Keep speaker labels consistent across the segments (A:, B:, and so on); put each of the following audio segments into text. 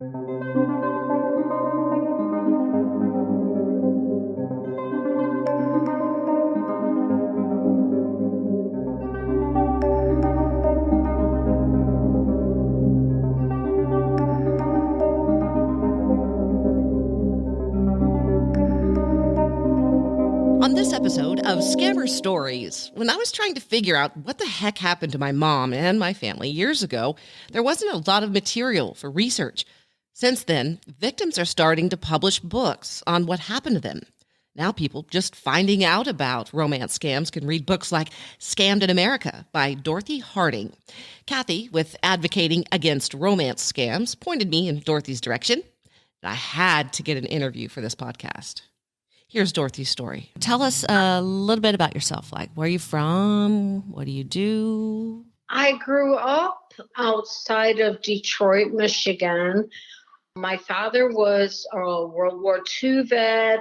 A: On this episode of Scammer Stories, when I was trying to figure out what the heck happened to my mom and my family years ago, there wasn't a lot of material for research. Since then, victims are starting to publish books on what happened to them. Now people just finding out about romance scams can read books like Scammed in America by Dorothy Harding. Kathy, with Advocating Against Romance Scams, pointed me in Dorothy's direction. I had to get an interview for this podcast. Here's Dorothy's story. Tell us a little bit about yourself. Like, where are you from? What do you do?
B: I grew up outside of Detroit, Michigan. My father was a World War II vet.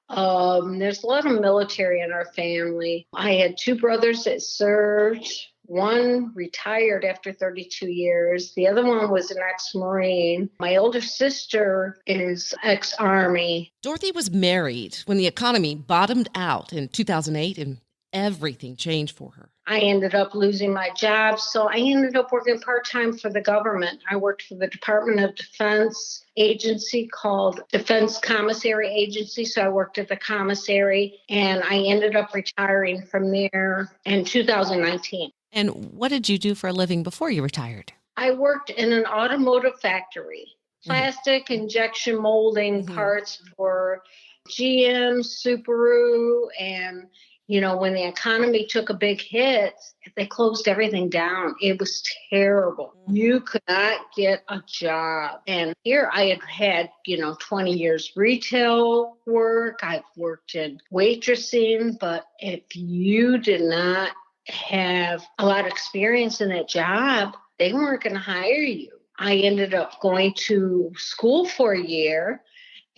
B: There's a lot of military in our family. I had two brothers that served. One retired after 32 years. The other one was an ex-Marine. My older sister is ex-Army.
A: Dorothy was married when the economy bottomed out in 2008 and everything changed for her.
B: I ended up losing my job, so I ended up working part-time for the government. I worked for the Department of Defense agency called Defense Commissary Agency, so I worked at the commissary, and I ended up retiring from there in 2019.
A: And what did you do for a living before you retired?
B: I worked in an automotive factory, plastic injection molding parts for GM, Subaru, and when the economy took a big hit, they closed everything down. It was terrible. You could not get a job. And here I had 20 years retail work. I've worked in waitressing, but if you did not have a lot of experience in that job, they weren't going to hire you. I ended up going to school for a year,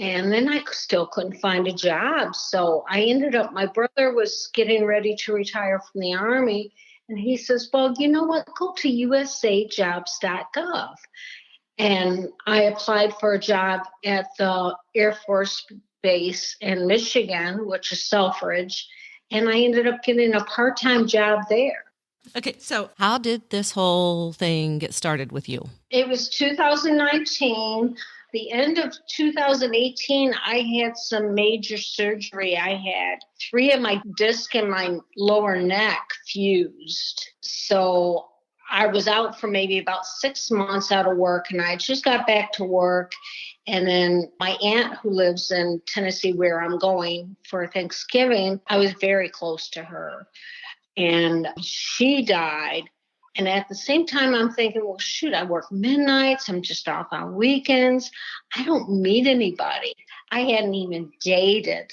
B: and then I still couldn't find a job. So I ended up, my brother was getting ready to retire from the Army, and he says, well, you know what, go to usajobs.gov. And I applied for a job at the Air Force Base in Michigan, which is Selfridge, and I ended up getting a part-time job there.
A: Okay, so how did this whole thing get started with you?
B: It was 2019. The end of 2018, I had some major surgery. I had 3 of my discs in my lower neck fused. So I was out for maybe about 6 months out of work, and I just got back to work. And then my aunt, who lives in Tennessee, where I'm going for Thanksgiving, I was very close to her. And she died. And at the same time, I'm thinking, well, shoot, I work midnights. I'm just off on weekends. I don't meet anybody. I hadn't even dated.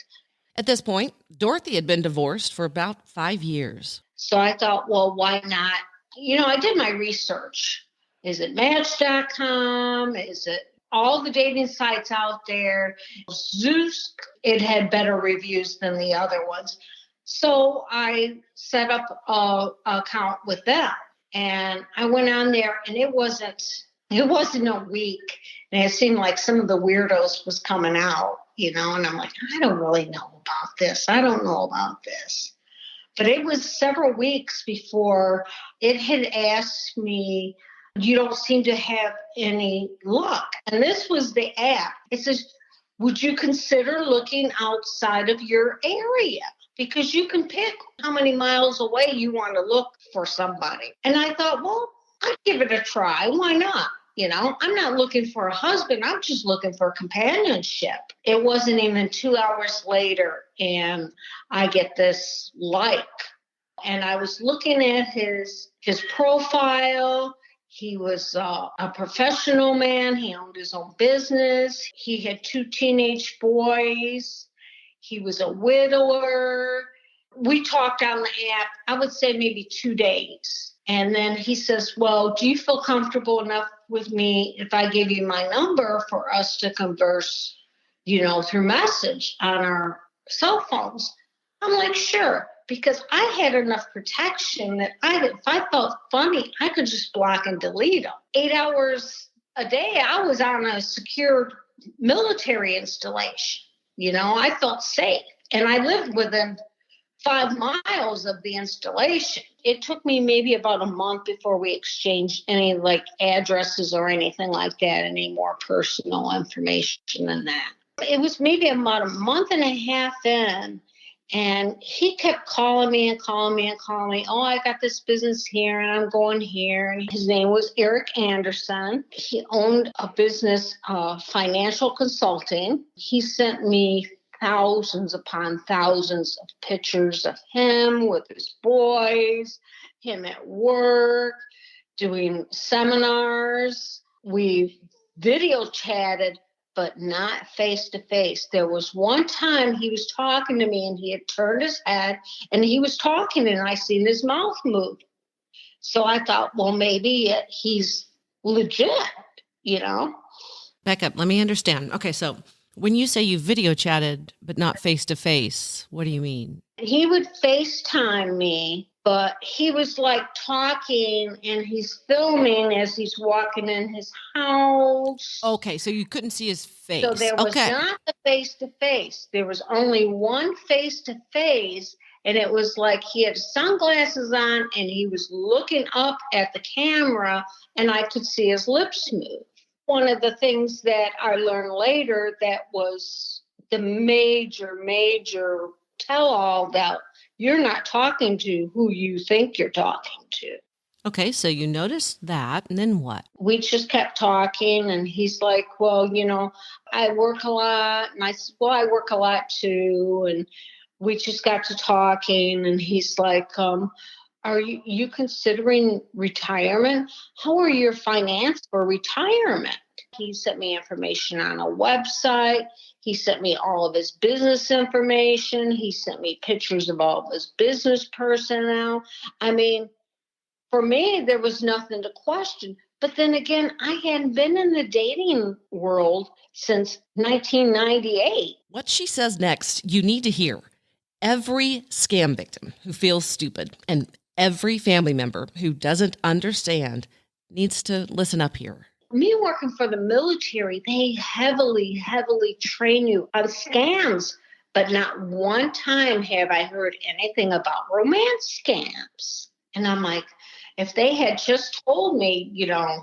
A: At this point, Dorothy had been divorced for about 5 years.
B: So I thought, well, why not? I did my research. Is it Match.com? Is it all the dating sites out there? Zeus, it had better reviews than the other ones. So I set up an account with them. And I went on there, and it wasn't a week. And it seemed like some of the weirdos was coming out, and I'm like, I don't really know about this. I don't know about this. But it was several weeks before it had asked me, you don't seem to have any luck. And this was the app. It says, would you consider looking outside of your area? Because you can pick how many miles away you want to look for somebody. And I thought, well, I'd give it a try. Why not? I'm not looking for a husband. I'm just looking for companionship. It wasn't even 2 hours later, and I get this like. And I was looking at his profile. He was a professional man. He owned his own business. He had 2 teenage boys. He was a widower. We talked on the app, I would say maybe 2 days. And then he says, well, do you feel comfortable enough with me if I give you my number for us to converse, through message on our cell phones? I'm like, sure, because I had enough protection that if I felt funny, I could just block and delete them. 8 hours a day I was on a secured military installation. I felt safe. And I lived within 5 miles of the installation. It took me maybe about a month before we exchanged any like addresses or anything like that, any more personal information than that. It was maybe about a month and a half in, and he kept calling me and calling me and calling me. Oh, I got this business here and I'm going here. And his name was Eric Anderson. He owned a business, financial consulting. He sent me thousands upon thousands of pictures of him with his boys, him at work, doing seminars. We video chatted, but not face to face. There was one time he was talking to me and he had turned his head and he was talking and I seen his mouth move. So I thought, well, maybe he's legit, you know?
A: Back up. Let me understand. Okay, so when you say you video chatted, but not face to face, what do you mean?
B: He would FaceTime me, but he was like talking and he's filming as he's walking in his house.
A: Okay, so you couldn't see his face.
B: So there was not the face to face. There was only one face to face. And it was like he had sunglasses on and he was looking up at the camera and I could see his lips move. One of the things that I learned later that was the major tell-all that you're not talking to who you think you're talking to.
A: Okay, so you noticed that, and then what?
B: We just kept talking, and he's like, well, I work a lot. And I said, well, I work a lot too. And we just got to talking, and he's like, are you considering retirement? How are your finances for retirement? He sent me information on a website. He sent me all of his business information. He sent me pictures of all of his business personnel. I mean, for me, there was nothing to question. But then again, I hadn't been in the dating world since 1998.
A: What she says next, you need to hear. Every scam victim who feels stupid and every family member who doesn't understand needs to listen up here.
B: Me working for the military, they heavily train you on scams. But not one time have I heard anything about romance scams. And I'm like, if they had just told me,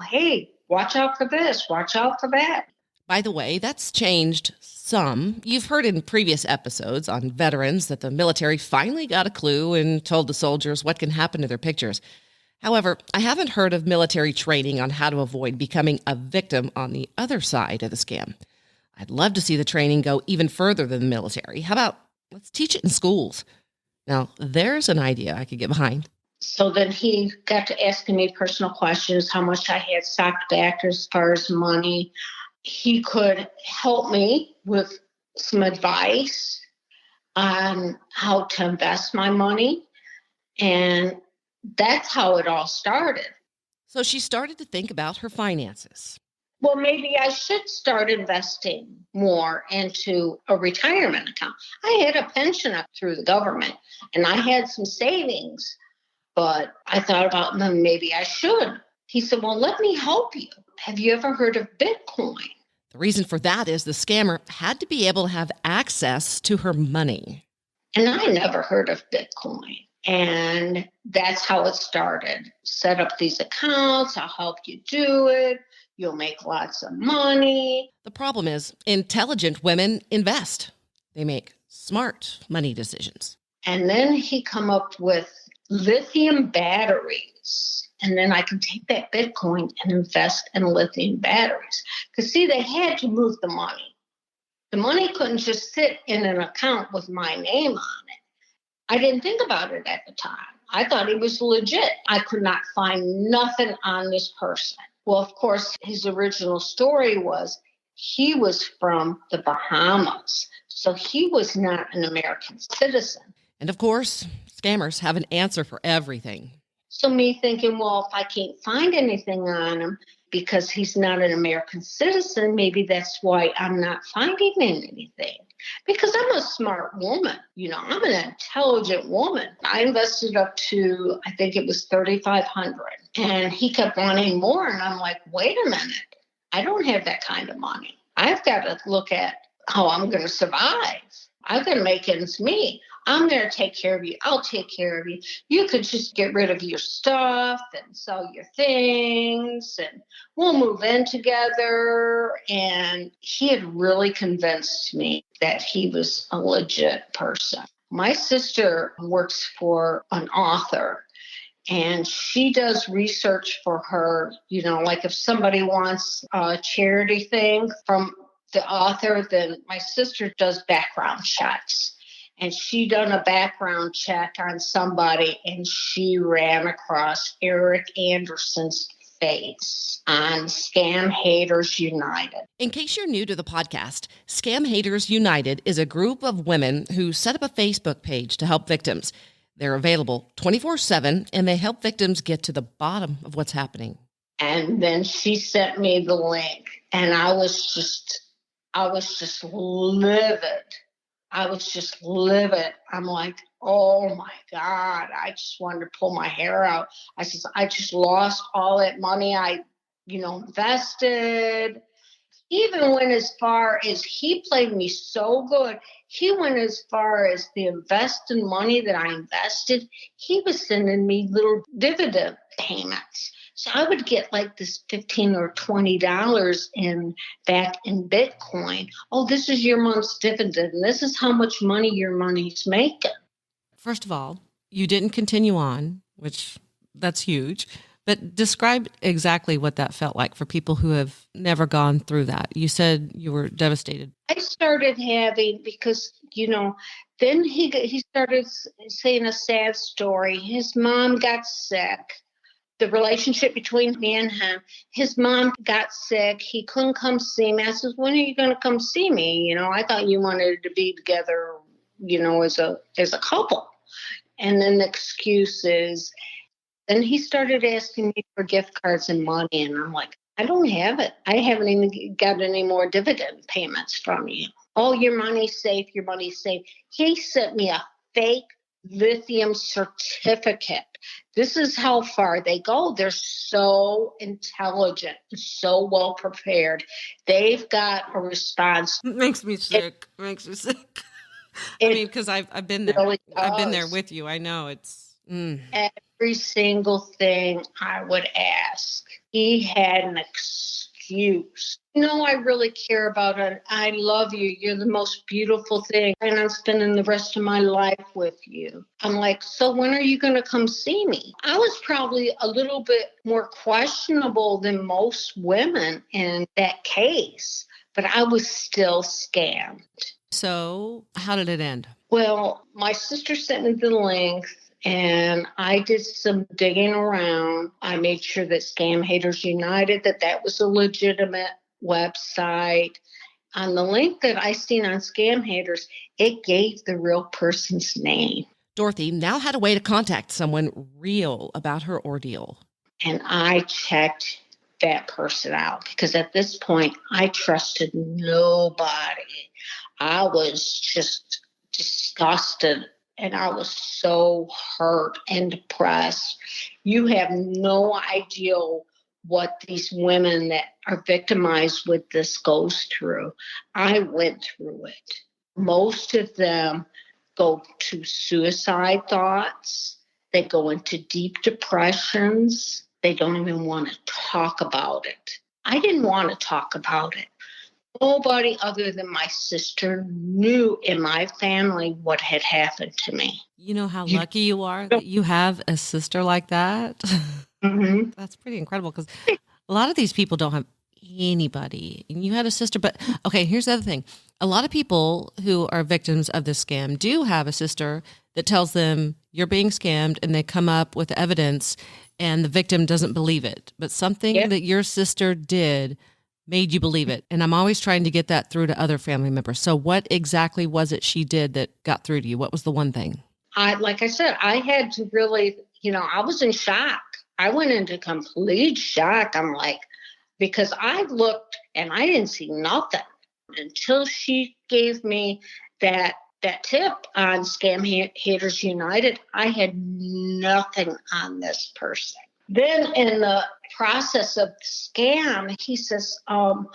B: hey, watch out for this, watch out for that.
A: By the way, that's changed some. You've heard in previous episodes on veterans that the military finally got a clue and told the soldiers what can happen to their pictures. However, I haven't heard of military training on how to avoid becoming a victim on the other side of the scam. I'd love to see the training go even further than the military. How about let's teach it in schools? Now, there's an idea I could get behind.
B: So then he got to asking me personal questions, how much I had socked back as far as money. He could help me with some advice on how to invest my money. And that's how it all started.
A: So she started to think about her finances.
B: Well, maybe I should start investing more into a retirement account. I had a pension up through the government and I had some savings, but I thought about maybe I should. He said, well, let me help you. Have you ever heard of Bitcoin?
A: The reason for that is the scammer had to be able to have access to her money.
B: And I never heard of Bitcoin. And that's how it started. Set up these accounts. I'll help you do it. You'll make lots of money.
A: The problem is intelligent women invest. They make smart money decisions.
B: And then he come up with lithium batteries. And then I can take that Bitcoin and invest in lithium batteries. Because, see, they had to move the money. The money couldn't just sit in an account with my name on it. I didn't think about it at the time. I thought he was legit. I could not find nothing on this person. Well, of course, his original story was he was from the Bahamas. So he was not an American citizen.
A: And of course, scammers have an answer for everything.
B: So me thinking, well, if I can't find anything on him because he's not an American citizen, maybe that's why I'm not finding anything. Because I'm a smart woman. I'm an intelligent woman. I invested up to, I think it was $3,500. And he kept wanting more. And I'm like, wait a minute. I don't have that kind of money. I've got to look at how I'm going to survive. I've got to make ends meet. I'm going to take care of you. I'll take care of you. You could just get rid of your stuff and sell your things, and we'll move in together. And he had really convinced me that he was a legit person. My sister works for an author, and she does research for her, like if somebody wants a charity thing from the author, then my sister does background checks. And she done a background check on somebody, and she ran across Eric Anderson's face on Scam Haters United.
A: In case you're new to the podcast, Scam Haters United is a group of women who set up a Facebook page to help victims. They're available 24/7, and they help victims get to the bottom of what's happening.
B: And then she sent me the link, and I was just livid. I'm like, oh my God, I just wanted to pull my hair out. I said, I just lost all that money I, invested. Even went as far as, he played me so good. He went as far as the invested money that I invested. He was sending me little dividend payments. So I would get like this $15 or $20 back in Bitcoin. Oh, this is your month's dividend. And this is how much money your money's making.
A: First of all, you didn't continue on, which that's huge. But describe exactly what that felt like for people who have never gone through that. You said you were devastated.
B: I started having, because, then he started saying a sad story. His mom got sick. The relationship between me and him, his mom got sick. He couldn't come see me. I said, when are you going to come see me? I thought you wanted to be together, as a couple. And then the excuses. Then he started asking me for gift cards and money, and I'm like, I don't have it. I haven't even got any more dividend payments from you. Oh, your money's safe. Your money's safe. He sent me a fake lithium certificate. This is how far they go. They're so intelligent, so well prepared. They've got a response.
A: It makes me sick. I mean, because I've been there.
B: Really
A: I've been there with you. I know it's.
B: Every single thing I would ask, he had an excuse. I really care about it. I love you. You're the most beautiful thing. And I'm spending the rest of my life with you. I'm like, so when are you going to come see me? I was probably a little bit more questionable than most women in that case, but I was still scammed.
A: So how did it end?
B: Well, my sister sent me the link, and I did some digging around. I made sure that Scam Haters United, that was a legitimate website. On the link that I seen on Scam Haters, it gave the real person's name.
A: Dorothy now had a way to contact someone real about her ordeal.
B: And I checked that person out, because at this point, I trusted nobody. I was just disgusted. And I was so hurt and depressed. You have no idea what these women that are victimized with this goes through. I went through it. Most of them go to suicide thoughts. They go into deep depressions. They don't even want to talk about it. I didn't want to talk about it. Nobody other than my sister knew in my family what had happened to me.
A: You know how lucky you are that you have a sister like that?
B: Mm-hmm.
A: That's pretty incredible, because a lot of these people don't have anybody. And you had a sister. But okay, here's the other thing. A lot of people who are victims of this scam do have a sister that tells them you're being scammed, and they come up with evidence and the victim doesn't believe it. But something that your sister did made you believe it. And I'm always trying to get that through to other family members. So what exactly was it she did that got through to you? What was the one thing?
B: Like I said, I had to really, I was in shock. I went into complete shock. I'm like, because I looked and I didn't see nothing until she gave me that tip on Scam Haters United. I had nothing on this person. Then in the process of the scam, he says, I'm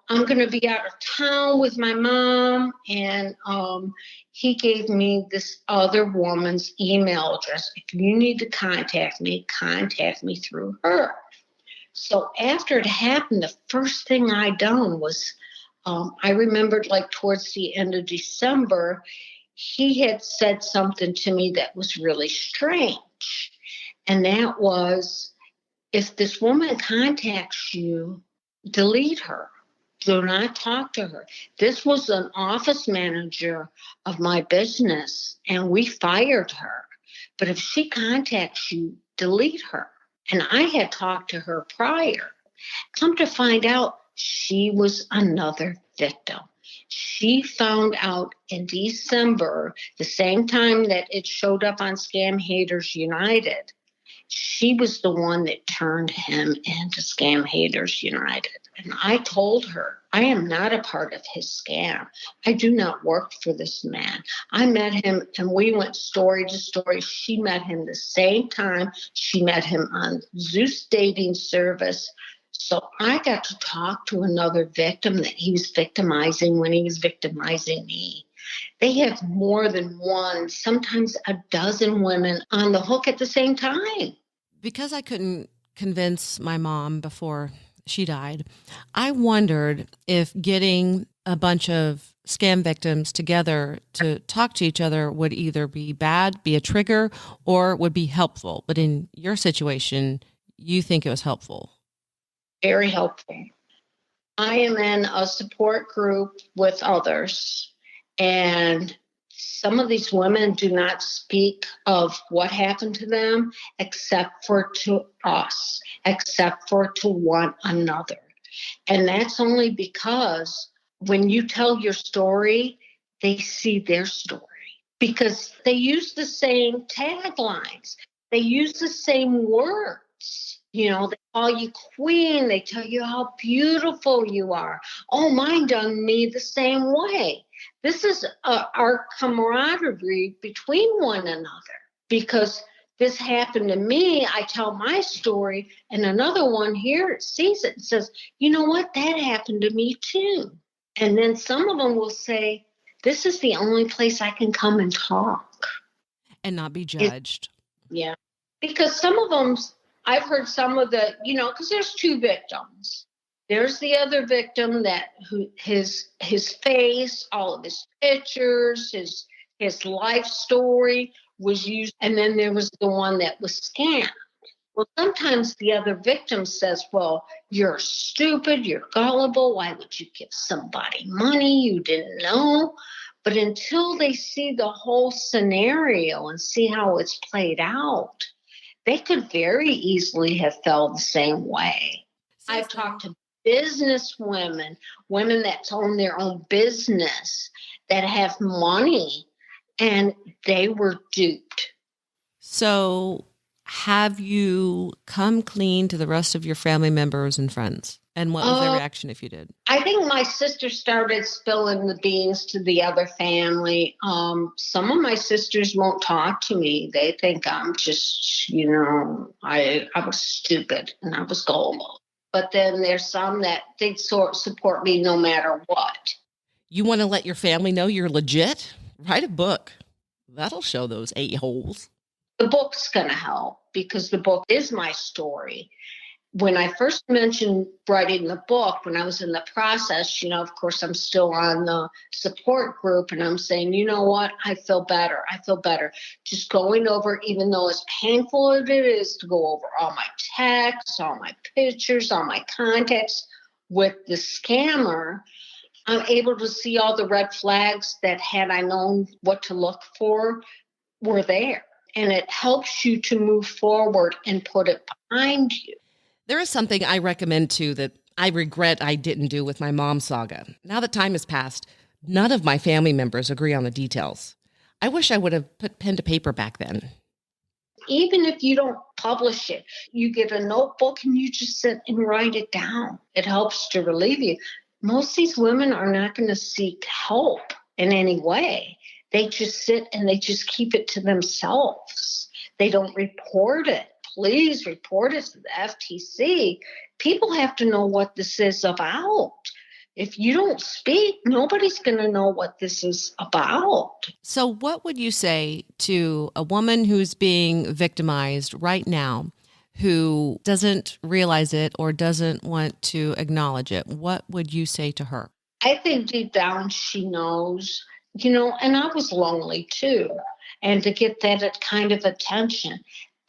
B: going to be out of town with my mom. And he gave me this other woman's email address. If you need to contact me through her. So after it happened, the first thing I done was, I remembered like towards the end of December, he had said something to me that was really strange. And that was, if this woman contacts you, delete her. Do not talk to her. This was an office manager of my business, and we fired her. But if she contacts you, delete her. And I had talked to her prior. Come to find out, she was another victim. She found out in December, the same time that it showed up on Scam Haters United. She was the one that turned him into Scam Haters United. And I told her, I am not a part of his scam. I do not work for this man. I met him and we went story to story. She met him the same time. She met him on Zeus dating service. So I got to talk to another victim that he was victimizing when he was victimizing me. They have more than one, sometimes a dozen women on the hook at the same time.
A: Because I couldn't convince my mom before she died, I wondered if getting a bunch of scam victims together to talk to each other would either be bad, be a trigger, or would be helpful. But in your situation, you think it was helpful.
B: Very helpful. I am in a support group with others, and some of these women do not speak of what happened to them except for to us, except for to one another. And that's only because when you tell your story, they see their story because they use the same taglines. They use the same words. You know, they call you queen. They tell you how beautiful you are. Oh, mine done me the same way. This is our camaraderie between one another because this happened to me. I tell my story and another one here sees it and says, you know what? That happened to me too. And then some of them will say, this is the only place I can come and talk.
A: And not be judged.
B: Yeah. Because some of them, I've heard some of the, you know, because there's two victims. There's the other victim that his face, all of his pictures, his life story was used. And then there was the one that was scammed. Well, sometimes the other victim says, well, you're stupid, you're gullible. Why would you give somebody money you didn't know? But until they see the whole scenario and see how it's played out, they could very easily have felt the same way. I've talked to business women that own their own business that have money, and they were duped.
A: So have you come clean to the rest of your family members and friends? And what was their reaction if you did?
B: I think my sister started spilling the beans to the other family. Some of my sisters won't talk to me. They think I'm just, you know, I was stupid and I was gullible. But then there's some that they support me no matter what.
A: You want to let your family know you're legit? Write a book. That'll show those a-holes.
B: The book's going to help because the book is my story. When I first mentioned writing the book, when I was in the process, you know, of course, I'm still on the support group and I'm saying, you know what, I feel better. I feel better. Just going over, even though as painful as it is to go over all my texts, all my pictures, all my contacts with the scammer, I'm able to see all the red flags that had I known what to look for were there. And it helps you to move forward and put it behind you.
A: There is something I recommend too that I regret I didn't do with my mom's saga. Now that time has passed, none of my family members agree on the details. I wish I would have put pen to paper back then.
B: Even if you don't publish it, you get a notebook and you just sit and write it down. It helps to relieve you. Most of these women are not going to seek help in any way. They just sit and they just keep it to themselves. They don't report it please report it to the FTC. People have to know what this is about. If you don't speak, nobody's going to know what this is about.
A: So what would you say to a woman who's being victimized right now, who doesn't realize it or doesn't want to acknowledge it? What would you say to her?
B: I think deep down she knows, and I was lonely too. And to get that kind of attention,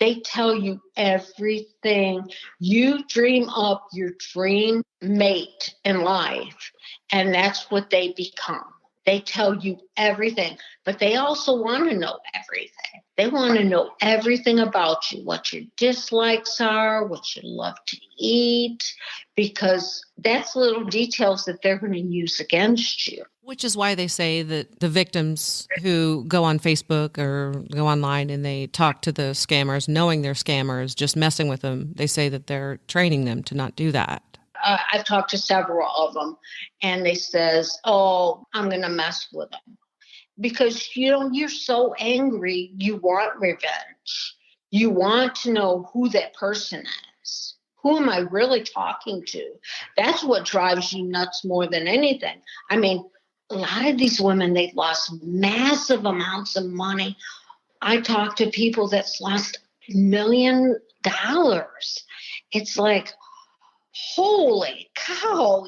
B: they tell you everything. You dream up your dream mate in life, and that's what they become. They tell you everything, but they also want to know everything. They want to know everything about you, what your dislikes are, what you love to eat, because that's little details that they're going to use against you.
A: Which is why they say that the victims who go on Facebook or go online and they talk to the scammers, knowing they're scammers, just messing with them, they say that they're training them to not do that.
B: I've talked to several of them, and they says, "Oh, I'm going to mess with them," because you're so angry. You want revenge. You want to know who that person is. Who am I really talking to? That's what drives you nuts more than anything. I mean, a lot of these women, they've lost massive amounts of money. I talk to people that's lost $1 million. It's like, holy cow,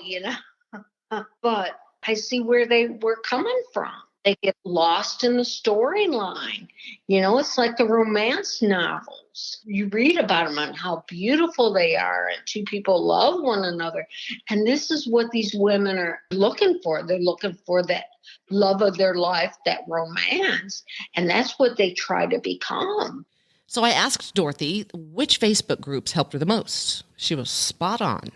B: But I see where they were coming from. They get lost in the storyline. It's like the romance novels. You read about them and how beautiful they are, and two people love one another. And this is what these women are looking for. They're looking for that love of their life, that romance. And that's what they try to become.
A: So I asked Dorothy which Facebook groups helped her the most. She was spot on.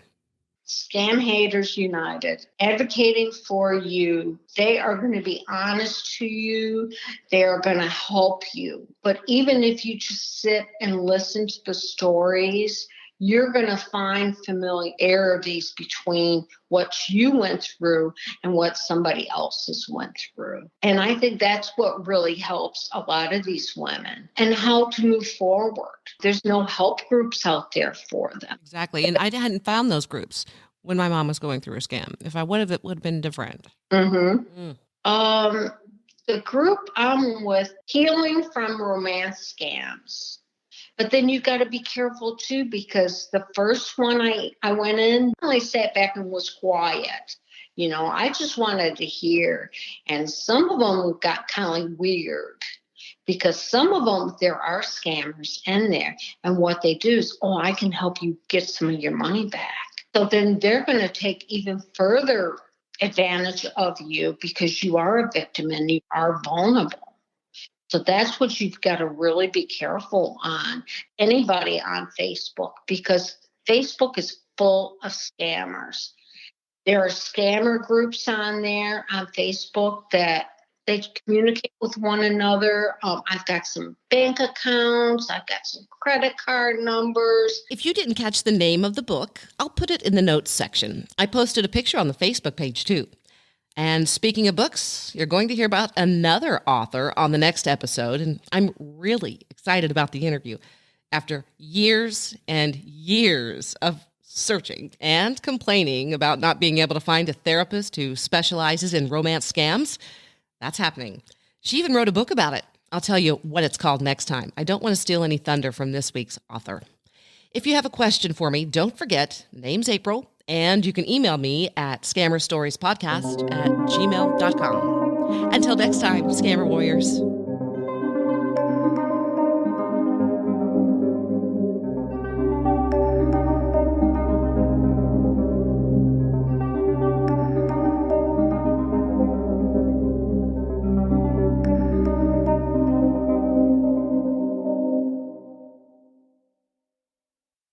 B: Scam Haters United, advocating for you. They are going to be honest to you. They are going to help you. But even if you just sit and listen to the stories, you're going to find familiarities between what you went through and what somebody else has went through. And I think that's what really helps a lot of these women and how to move forward. There's no help groups out there for them.
A: Exactly. And I hadn't found those groups when my mom was going through a scam. If I would have, it would have been different.
B: Mm-hmm. The group I'm with, Healing from Romance Scams. But then you got to be careful too, because the first one I went in, I sat back and was quiet. I just wanted to hear. And some of them got kind of weird, because some of them, there are scammers in there. And what they do is, I can help you get some of your money back. So then they're going to take even further advantage of you because you are a victim and you are vulnerable. So that's what you've got to really be careful on, anybody on Facebook, because Facebook is full of scammers. There are scammer groups on there on Facebook that they communicate with one another. I've got some bank accounts. I've got some credit card numbers.
A: If you didn't catch the name of the book, I'll put it in the notes section. I posted a picture on the Facebook page too. And speaking of books, you're going to hear about another author on the next episode, and I'm really excited about the interview. After years and years of searching and complaining about not being able to find a therapist who specializes in romance scams, that's happening. She even wrote a book about it. I'll tell you what it's called next time. I don't want to steal any thunder from this week's author. If you have a question for me, don't forget, name's April, and you can email me at scammerstoriespodcast@gmail.com. Until next time, Scammer Warriors.